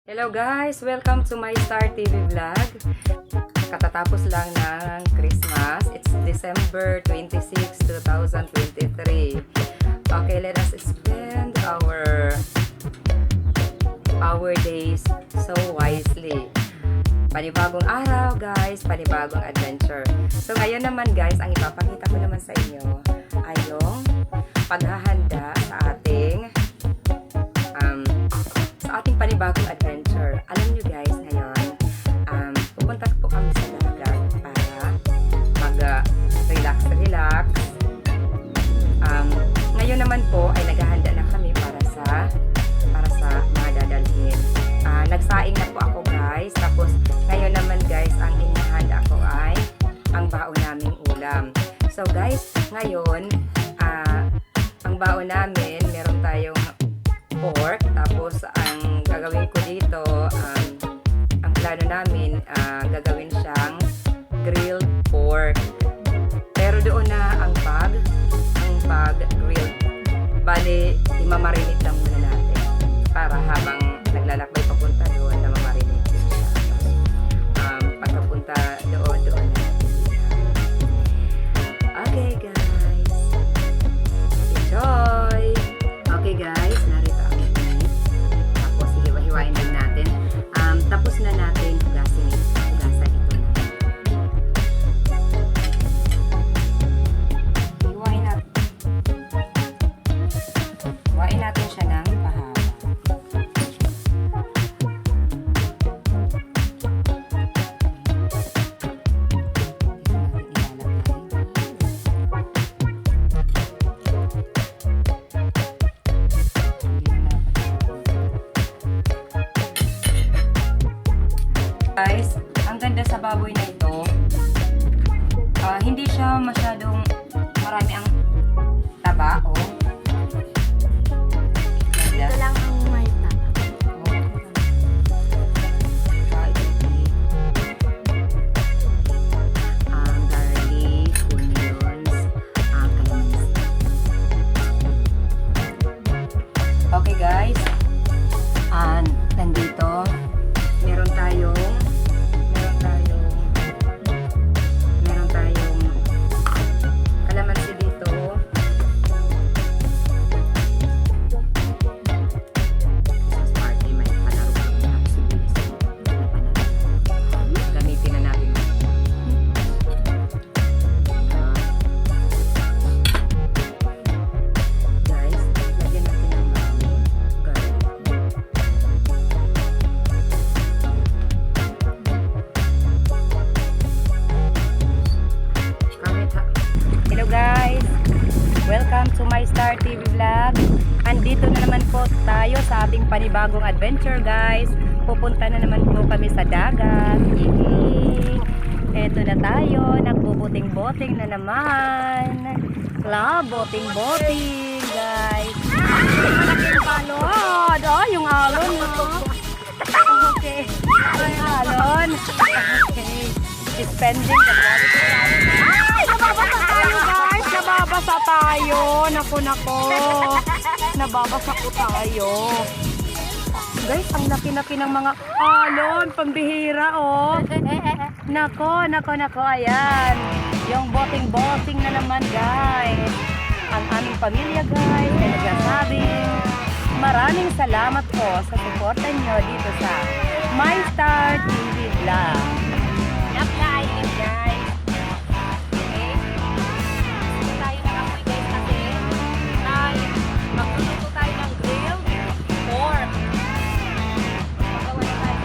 Hello guys! Welcome to my Star TV vlog. Katatapos lang ng Christmas. It's December 26, 2023. Okay, let us spend our days so wisely. Panibagong araw guys, panibagong adventure. So ngayon naman guys, ang ipapakita ko naman sa inyo ay yung paghahanda sa ating panibagong adventure. Alam nyo guys, ngayon, pupunta po kami sa dagat para mag-relax. Ngayon naman po ay naghahanda na kami para sa mga dadalhin. Nagsaing na po ako guys. Tapos ngayon naman guys, ang inihanda ko ay ang baon naming ulam. So guys, ngayon, ang baon namin, meron tayong pork. Tapos ang gagawin ko dito, ang plano namin, gagawin siyang grilled pork. Pero doon na ang pag-grilled. Bali, imamarinate lang muna natin para habang naglalakbay papunta doon na mamarinate siya. Pagkapunta doon na. Okay guys, enjoy! Okay guys, narito ang meat. Tapos hiwa-hiwain lang natin. Tapos na natin hugasan ito na. Hiwain natin siya ng pahaba. Guys, ang ganda sa baboy na ito, hindi siya masyadong marami ang taba, Ito lang ang may taba. Ang garlic, onions, kalamansi. Okay guys, nandito meron tayong kalamansi dito. Christmas party, may palaro kami ng sibilis. Gamitin na natin. Guys, lagyan natin ng maraming garlic. Hello guys! Welcome to my Star TV vlog. Andito na naman po tayo sa ating panibagong adventure guys. Pupunta na naman po kami sa dagat. Yay! Eto na tayo, nagbubuting-boting na naman. Boting-boting guys. Malaking palod. Yung alon. Okay. Ay, alon. Okay. Spending the quality. Ay! Nababasa tayo guys! Nababasa tayo! Nako! Nababasa po tayo. Guys, ang laki-laki ng mga alon. Pambihira Nako! Ayan. Yung boting-boting na naman guys. Ang aming pamilya guys ay nagsasabing maraming salamat po sa suporta nyo dito sa My Star TV Vlog. Apply guys. Okay. Gusto tayo ng amoy guys kasi magluluto tayo ng grilled pork. Magawa na tayo.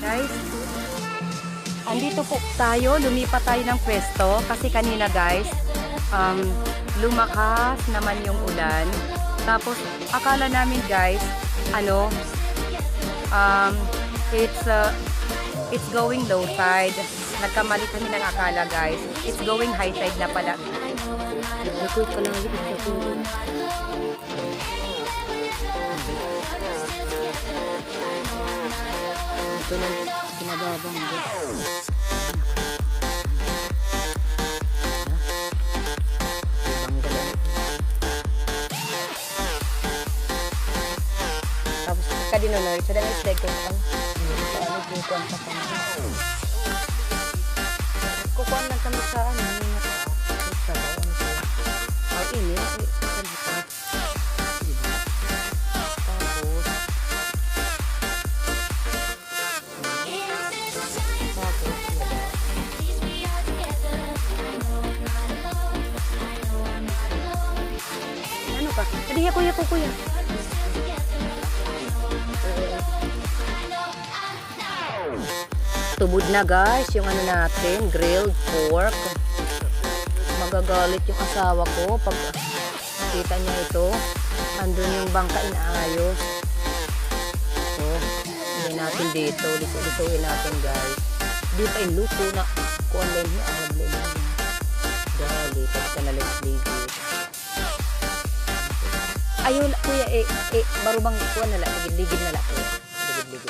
Guys, andito po tayo, lumipat tayo ng pwesto kasi kanina guys, lumakas naman yung ulan. Tapos akala namin guys, it's going low tide. Nagkamali kami ng akala guys. It's going high tide na pala. Ito lang pinababang guys. Tapos kadino na rin. Sa dami isleg ko kan. Ano kukuhan pa pa. Kukuhan lang kami sa ano. Oh, ini. Tapos. Ano ka? Tadi kuya. Tubod na guys, yung ano natin, grilled pork. Magagalit yung asawa ko pag nakita niya ito. Andun yung bangka inaayos. So, hindi natin dito. Lutuin natin guys. Di pa luto na. Kuan lang niya. Arab lang niya. Dali, tapos na let's leave it. Ayun, kuya, baro bang kuan na lang. Ligid na lang. Ligid.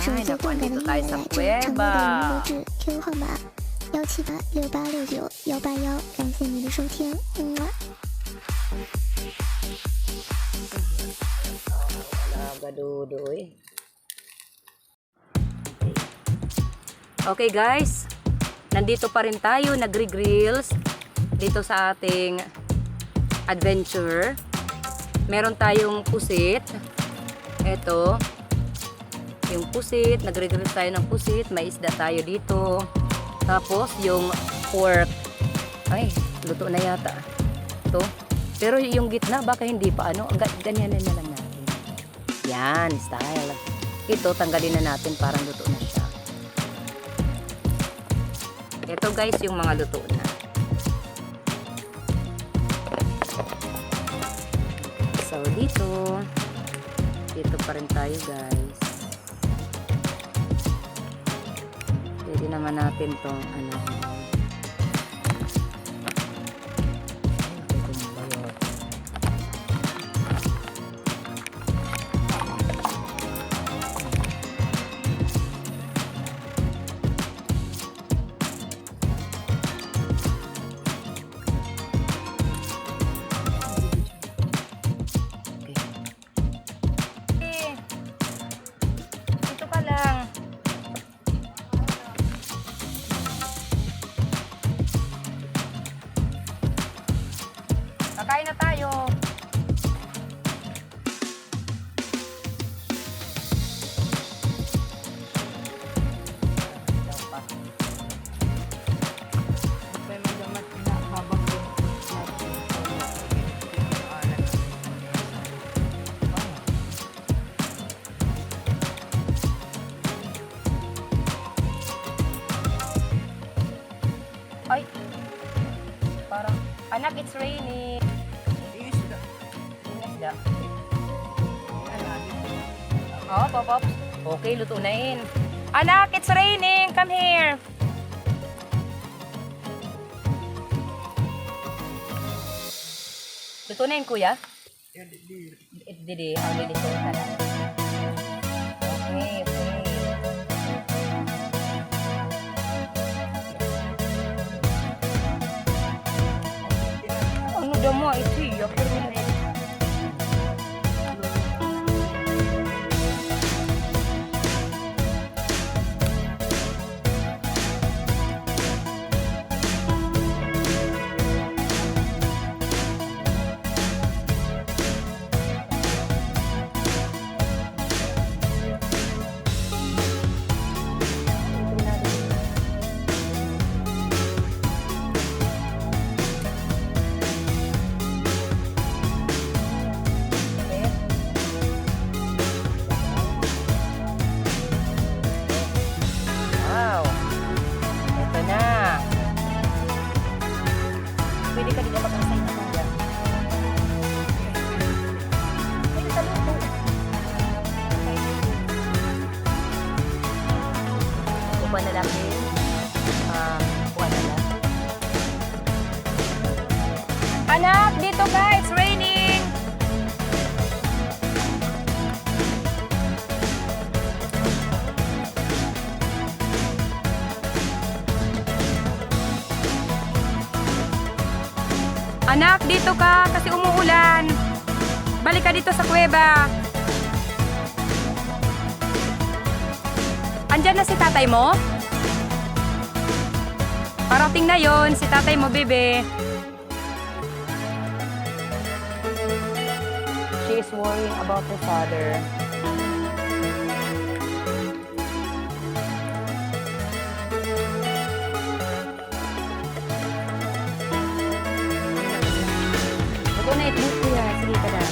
Ay, naku, andito tayo sa kuweba. ，QQ 号码17868691881，感谢您的收听。Nagadudoy. Okay guys, nandito pa rin tayo, nagre-grills dito sa ating adventure. Meron tayong pusit. Ito. Yung pusit, nagre-grill tayo ng pusit, may isda tayo dito. Tapos yung pork. Ay, luto na yata. Ito. Pero yung gitna baka hindi pa ganyanin na lang natin. Yan, style. Ito tanggalin na natin parang luto na siya. Ito guys yung mga luto na. So dito pa rin tayo guys. Pwede naman natin tong dito ka lang. Kakain na tayo. Ay, parang, anak, it's raining. Oh, pop. Okay, lutunain. Anak, it's raining. Come here. Lutunain, kuya? Didi. Ang lilituin na lang. Okay. Ano daw mo? Ito yung kapwa lalaki. Kapwa lalaki. Anak, dito ka! It's raining! Anak, dito ka kasi umuulan. Balik ka dito sa kuweba. Andyan na si tatay mo? Parating na yon si tatay mo, bebe. She is worrying about her father. Good night, kuya. Sige ka na.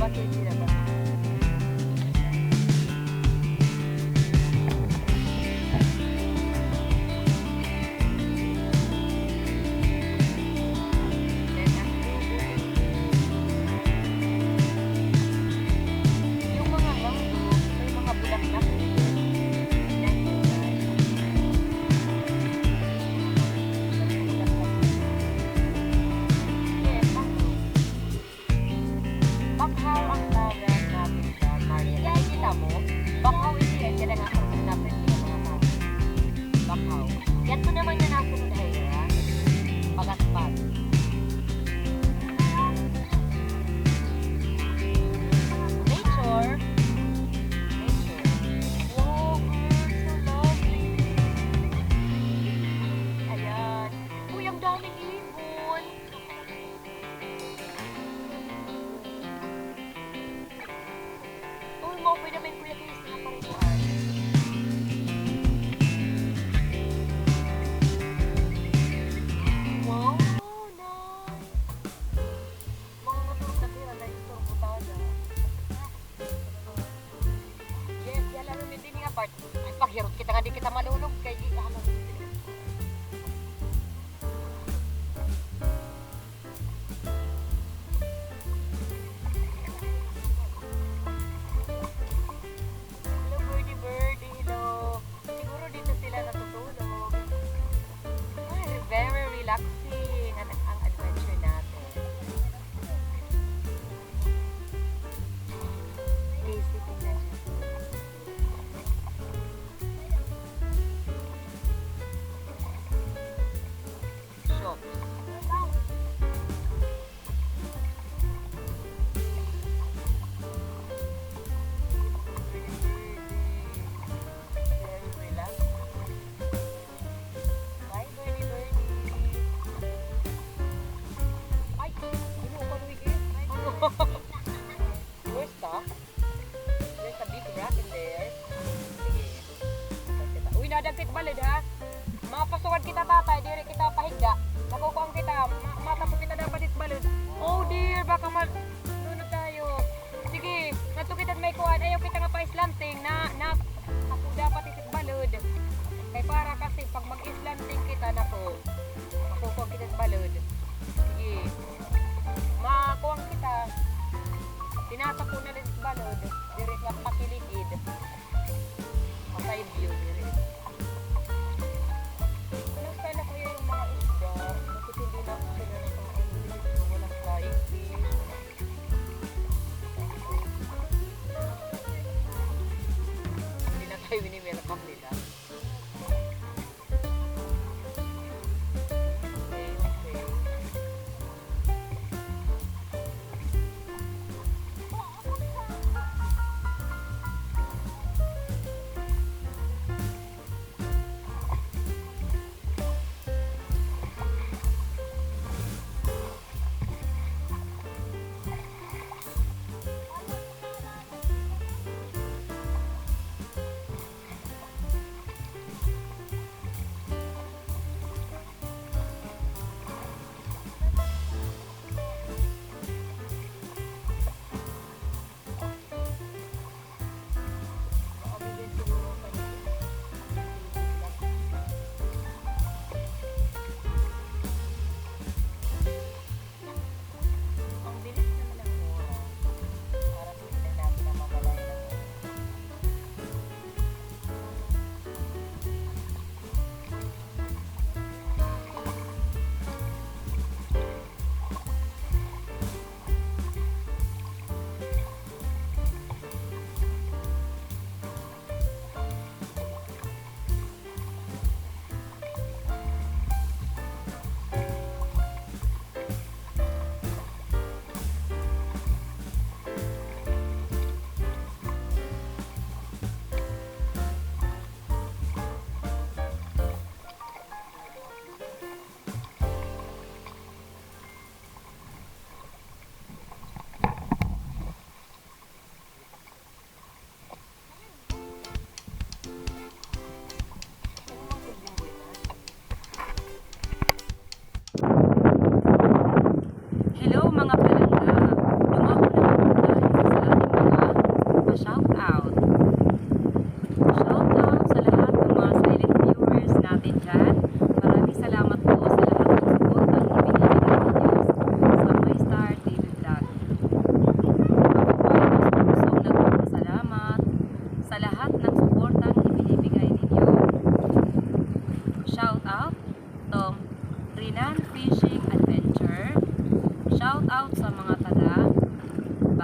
Bakit sila ba? Yung mga mango, may mga bulaklak dito. Tingnan nyo, guys. Yes, bakhaw ang tawag natin sa Maria. Nakikita mo? Bakhaw hindi yan. Kaya nga kung naprint yung mga tao. Bakhaw. Yan po naman na nasunod ay pagaspat. Nature. Nature. Wow, girl, so lovely. Ayan. Uy, ang daming ibon. Uy, mo, pwede naman kuya kayo sa parikuan. Wow, nice. Mga matulog na tira na ito, butada. Yes, yan lang namin din nga part. Ay, paghirot kita nga, di kita malulog. Kaya di ka lang. Hello, birdie, birdie. Hello. Siguro dito sila natutulog. Ay, very relaxing ang adventure natin. Easy, tingnan siya. Shops. Very relaxing. Bye, birdie, birdie. Ay, ano ko luwigin? Where's the? There's a big rock in there. Sige. Uy, nadagkit balid ha. Mapasukan kita tatay, diri kita pahigda. Nakukuang kita, matapo kita dapat balid. Oh dear, baka lunod tayo. Sige, nato kita may kuhan. Ayaw kita nga pa-islanting na ako dapat isit balod. Kay para kasi pag mag-islanting kita nako, makukuha kita sa balod. Sige. Makuha kita. Tinatak ko na rin sa balod. Direct lang pakiligid. Masay view direct. Anong style na kuya yung mga isda? Bakit hindi na ako sila ng mga isda? Walang flying fish. Hindi na tayo wini-welcome nila. Okay, okay.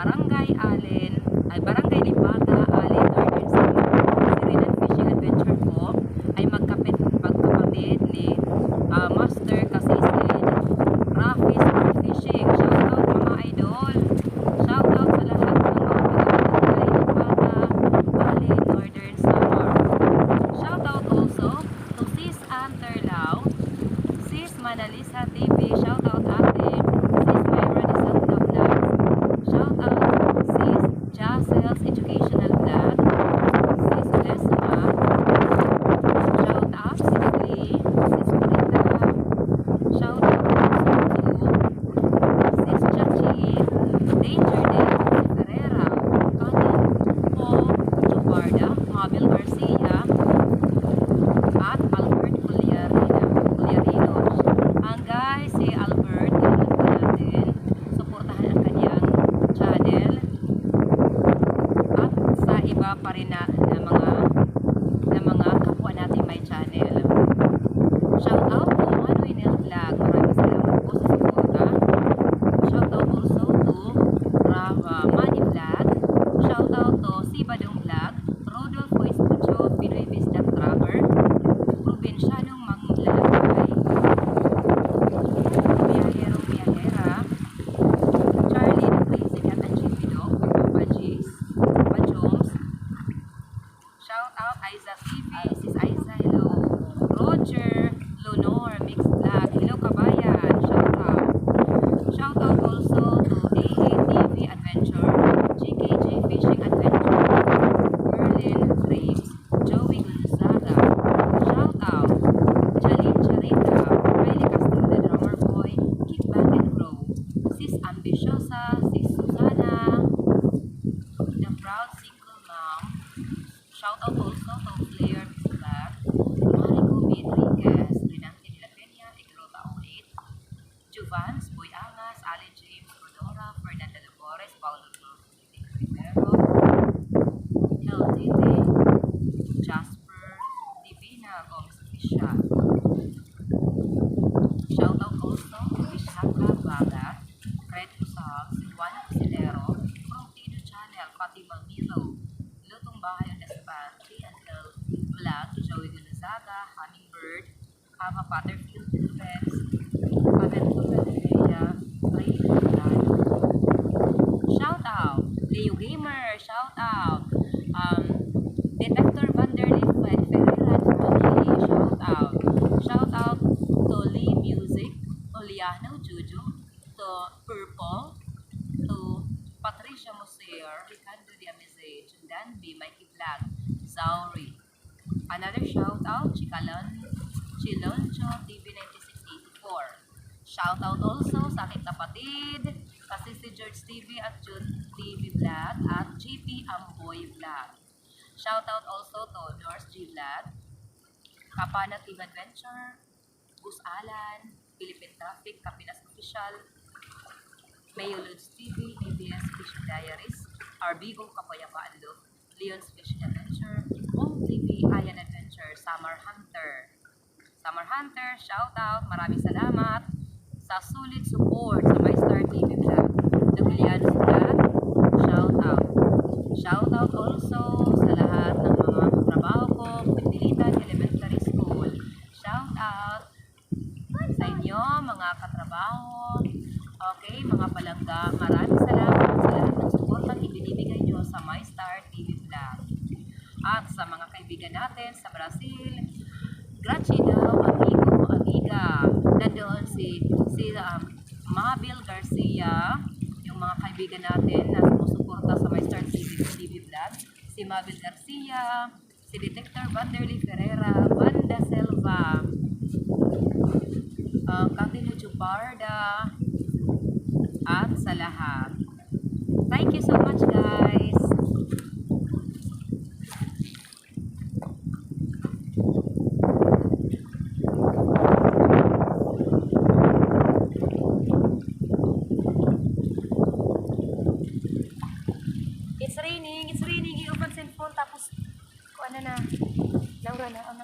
Barangay Allen, ay Barangay Limpata, Allen, Northern Samar. Si Renan Fishing Adventure po ay magkapatid ni Master Kasislin, Rafi Sport Fishing. Shoutout mga idol. Shoutout sa lahat ng mga Barangay Limpata, Allen, Northern Samar. Shoutout also to Sis Anterlao, Sis Manalisa TV, shoutout ate. Sis Myra de Santa Vlogs, shoutout Sis Jacel's Educational Vlog, Sis Lesma, shoutout Sis Lee, Sis Marita, shoutout also to Sis Chachi, Danger Day, Ferreira, Kanin Po, Chuparda, Mabel Garcia, at Albert Culiarino. Ang guys, si Albert, tingnan po natin, suportahan ang kanyang channel at sa iba pa rin na mga kapwa natin may channel. Shout out to Manuel Vlog, maraming salamat po sa suporta. Shout out also to Manny Vlog, shout out to Sibadong Vlog, Rodolfo Estudio, Pinoy Business Tracker, Provincianong Manglalakay, Biyahera, Charlie the Crazy Cat and Jimmy Dog, Bajoms, shout out Aiza TV, Sis Aiza, hello, Roger, Leonor, Mixed Vlog, hello kabayan, shout out also to AA TV Adventure, GKJ Fishing Adventure, Merlin Graves, Joey Gonzaga, shout out Jalin Charita, Riley Castro the Drummer Boy, Kick Back and Grow, Sis Ambitiosa, Sis Susana, the Proud Single Mom, shout out also to Flair Vlog, Marico Rodriguez, Renante de la Peña, Igrota 08, Juvans, Boy Angas, Ali James, Rodora, Fernanda Lopores, Paulo Rivero, LTT, Jasper, Divina, Gomez Fisha. Shout out also to Ishaka Baga, Fred Usal, Silvana Pisilero, Protido Channel, Fatima Milo, Lutong Bahay on the Span, T&L Vlog, Joey Gonzaga, Hummingbird, Hava Butterfield Defense, Aventura Nerea, Ray Vlog. Shout out Leo Gamer, shout out Detector Vanderlei Ferreira, shout out to Lee Music, Oliano Juju, to Purple, to Patricia Moser, Ricardo Diamize, Jundan B, Mikey Vlog, Zauri. Another shout out Chiloncho TV 9684. Shout out also sa aking kapatid, kasi si George TV at June TV Vlog at GP Amboy Vlog. Shout out also to North G Vlog, Kapana TV Adventure, Gus Alan, Philippine Traffic, Kapinas Official, Mayo Lods TV, ABS Fishing Diaries, Arbigo Kapayapaan Loop, Leon's Fishing Adventure, Home TV, Ayan Adventure, Summer Hunter, shout out, maraming salamat sa sulit support sa My Star TV Vlog, Julian's Vlog, shout out also sa lahat ng mga trabaho ko, Pilitan Elementary School, shout out sa inyo mga katrabaho, okay, mga palangga, maraming salamat sa lahat ng suportang ibinibigay nyo sa My Star TV Vlog. At sa mga kaibigan natin sa Brazil, grazie daw, amiga. Nandoon si Mabel Garcia, yung mga kaibigan natin na sumusuporta sa My Star TV Vlog, si Mabel Garcia, si Detector Vanderlei Ferreira, Banda Selva, Katino Chuparda, at sa lahat. Thank you so much, guys. It's raining. I-open cellphone tapos, Laura na ang